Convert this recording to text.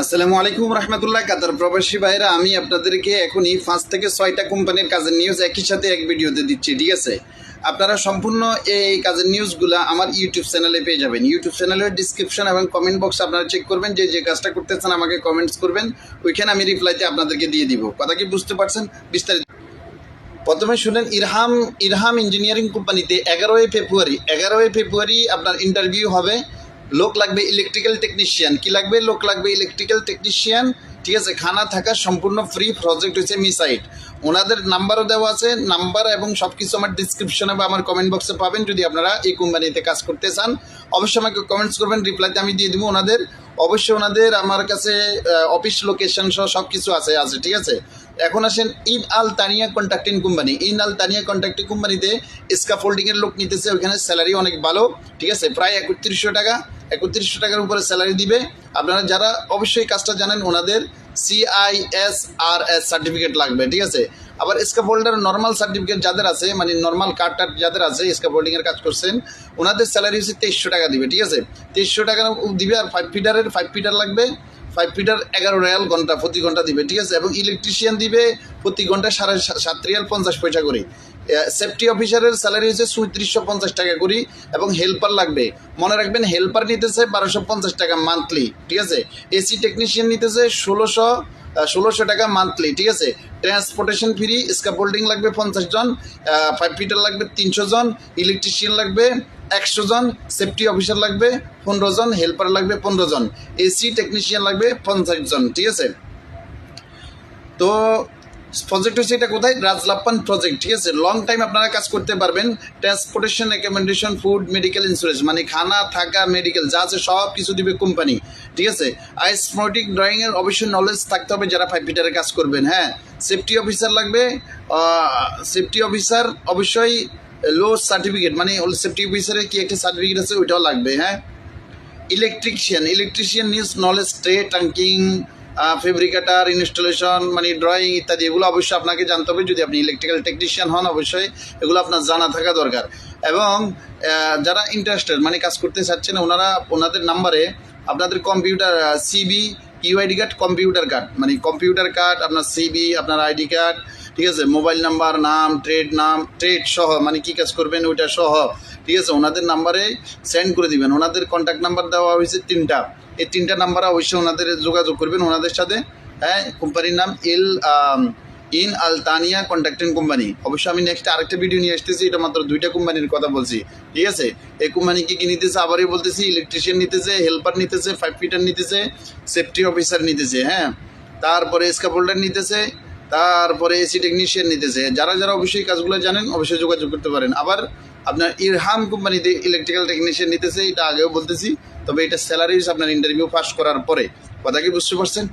আসসালামু আলাইকুম রহমতুল্লাহ। কাতার প্রবাসী ভাইরা, আমি আপনাদেরকে এখনই 5 থেকে 6টা কোম্পানির কাজের নিউজ একই সাথে এক ভিডিওতে দিচ্ছি, ঠিক আছে? আপনারা সম্পূর্ণ এই কাজের নিউজগুলো আমার ইউটিউব চ্যানেলে পেয়ে যাবেন। ইউটিউব চ্যানেলের ডিসক্রিপশন এবং কমেন্ট বক্স আপনারা চেক করবেন, যে কাজটা করতেছেন আমাকে কমেন্টস করবেন, ওইখানে আমি রিপ্লাইতে আপনাদেরকে দিয়ে দিব। কথা কি বুঝতে পারছেন? বিস্তারিত প্রথমে শুনেন, ইরহাম ইঞ্জিনিয়ারিং কোম্পানিতে 11 ফেব্রুয়ারি আপনার ইন্টারভিউ হবে। লোক লাগবে ইলেকট্রিক্যাল টেকনিশিয়ান। কি লাগবে? লোক লাগবে ইলেকট্রিক্যাল টেকনিশিয়ান, ঠিক আছে? খানা থাকা সম্পূর্ণ ফ্রি। প্রজেক্ট হচ্ছে মিসাইট। ওনাদের নাম্বারও দেওয়া আছে, নাম্বার এবং সব কিছু আমার ডিসক্রিপশনে বা আমার কমেন্ট বক্সে পাবেন। যদি আপনারা এই কোম্পানিতে কাজ করতে চান অবশ্যই আমাকে কমেন্টস করবেন, রিপ্লাইতে আমি দিয়ে দেবো। অবশ্যই আমার কাছে অফিস লোকেশন সহ সব কিছু আছে, ঠিক আছে? এখন আসেন in Al Tania contracting company. In Al Tania contracting কোম্পানিতে স্কাফোল্ডিংয়ের লোক নিতেছে। ওইখানে স্যালারি অনেক ভালো, ঠিক আছে? প্রায় 3100 টাকা, 3100 টাকার উপরে স্যালারি দিবে। আপনারা যারা অবশ্যই কাজটা জানেন, ওনাদের CISRS সার্টিফিকেট লাগবে, ঠিক আছে? আবার স্কাফোল্ডার নর্মাল সার্টিফিকেট যাদের আছে, মানে নর্মাল কার্ড যাদের আছে, স্কাফোল্ডিংয়ের কাজ করছেন, ওনাদের স্যালারি হচ্ছে 2300 টাকা দিবে, ঠিক আছে? 2300 টাকা দিবে। আর 5 ফিটার লাগবে। 5 ফিটার 11 রিয়াল ঘন্টা, প্রতি ঘন্টা দিবে, ঠিক আছে? এবং ইলেকট্রিশিয়ান দিবে প্রতি ঘন্টা 7.5 রিয়াল 50 পয়সা করে। সেফটি অফিসারের স্যালারি হচ্ছে 3750 টাকা করে। এবং হেল্পার লাগবে, মনে রাখবেন, হেল্পার নিতেছে 1250 টাকা মান্থলি, ঠিক আছে? এসি টেকনিশিয়ান নিতেছে 1600 টাকা মান্থলি, ঠিক আছে? Transportation free. স্কাফোল্ডিং লাগবে 50 জন, 5 ফিটার লাগবে 300 জন, ইলেকট্রিশিয়ান লাগবে 100 জন, সেফটি অফিসার লাগবে 15 জন, হেল্পার লাগবে 15 জন, এসি টেকনিশিয়ান লাগবে 50 জন, ঠিক আছে? তো প্রজেক্ট হচ্ছে এটা কোথায়? রাজলাপ্পান প্রজেক্ট, ঠিক আছে? লং টাইম আপনারা কাজ করতে পারবেন। Transportation, accommodation, food, medical insurance, মানে খানা থাকা, মেডিকেল যা আছে সব কিছু দিবে কোম্পানি, ঠিক আছে? আইসমোটিক ড্রয়িংয়ের অবশ্যই নলেজ থাকতে হবে যারা 5 ফিটারে কাজ করবেন, হ্যাঁ। সেফটি অফিসার লাগবে, সেফটি অফিসার অবশ্যই লো সার্টিফিকেট, মানে সেফটি অফিসারের কি একটা সার্টিফিকেট আছে, ওইটাও লাগবে, হ্যাঁ। Electrician news knowledge, trade, টাঙ্কিং, fabricator, installation, মানে ড্রয়িং ইত্যাদি, এগুলো অবশ্যই আপনাকে জানতে হবে। যদি আপনি ইলেকট্রিক্যাল টেকনিশিয়ান হন অবশ্যই এগুলো আপনার জানা থাকা দরকার। এবং যারা ইন্টারেস্টেড, মানে কাজ করতে চাচ্ছেন, ওনাদের নাম্বারে আপনাদের কম্পিউটার সিবি, ইউআইডি কার্ড, কম্পিউটার কার্ড, মানে কম্পিউটার কার্ড, আপনার সিবি, আপনার আইডি কার্ড, ঠিক আছে? মোবাইল নাম্বার, ট্রেড সহ, মানে কী কাজ করবেন ওইটা সহ, ঠিক আছে? ওনাদের নাম্বারে সেন্ড করে দিবেন। ওনাদের কন্ট্যাক্ট নাম্বার দেওয়া হয়েছে 3টা। এই 3টা নাম্বারে অবশ্যই ওনাদের যোগাযোগ করবেন ওনাদের সাথে, হ্যাঁ। কোম্পানির নাম in Al Tania contracting company. অবশ্যই আমি নেক্সট আরেকটা ভিডিও নিয়ে আসতেছি, এটা মাত্র 2টা কোম্পানির কথা বলছি, ঠিক আছে? এই কোম্পানি কি নিতেছে আবারই বলতেছি, ইলেকট্রিশিয়ান নিতেছে, হেল্পার নিতেছে, 5 ফিটার নিতেছে, সেফটি অফিসার নিতেছে, হ্যাঁ। তারপরে স্কাফোল্ডার নিতেছে, তারপরে এসি টেকনিশিয়ান নিতেছে। যারা অবশ্যই কাজগুলো জানেন অবশ্যই যোগাযোগ করতে পারেন। আবার আপনার ইরহাম কোম্পানিতে ইলেকট্রিক্যাল টেকনিশিয়ান নিতেছে, এটা আগেও বলতেছি। তবে এটা স্যালারি আপনার ইন্টারভিউ পাস করার পরে। কথা কি বুঝতে পারছেন?